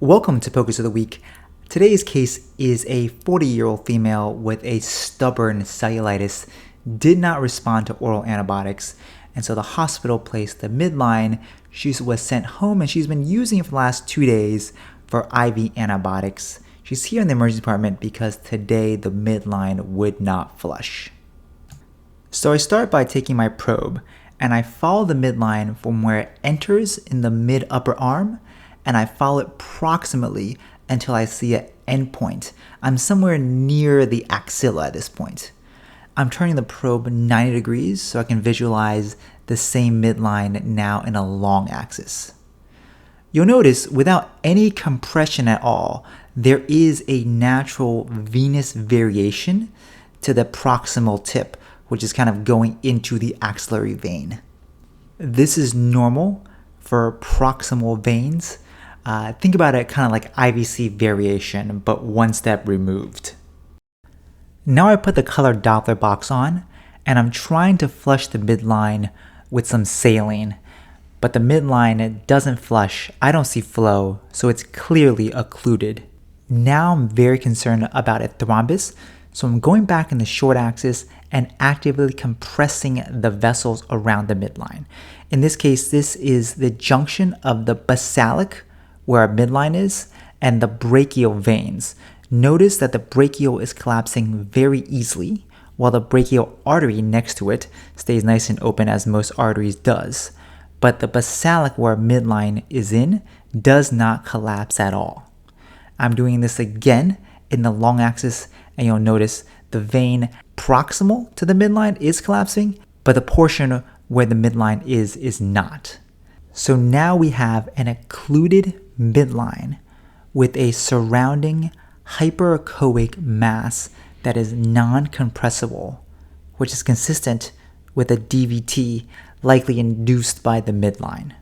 Welcome to POCUS of the Week. Today's case is a 40-year-old female with a stubborn cellulitis, did not respond to oral antibiotics, and so the hospital placed the Midline. She was sent home and she's been using it for the last 2 days for IV antibiotics. She's here in the emergency department because today the Midline would not flush. So I start by taking my probe and I follow the Midline from where it enters in the mid-upper arm, and I follow it proximately until I see an endpoint. I'm somewhere near the axilla at this point. I'm turning the probe 90 degrees so I can visualize the same midline now in a long axis. You'll notice without any compression at all, there is a natural venous variation to the proximal tip, which is kind of going into the axillary vein. This is normal for proximal veins. Think about it kind of like IVC variation, but one step removed. Now I put the color Doppler box on, and I'm trying to flush the midline with some saline, but the midline doesn't flush. I don't see flow, so it's clearly occluded. Now I'm very concerned about a thrombus, so I'm going back in the short axis and actively compressing the vessels around the midline. In this case, this is the junction of the basalic, where our midline is, and the brachial veins. Notice that the brachial is collapsing very easily, while the brachial artery next to it stays nice and open as most arteries does. But the basalic, where our midline is in, does not collapse at all. I'm doing this again in the long axis, and you'll notice the vein proximal to the midline is collapsing, but the portion where the midline is not. So now we have an occluded midline with a surrounding hyperechoic mass that is non-compressible, which is consistent with a DVT likely induced by the midline.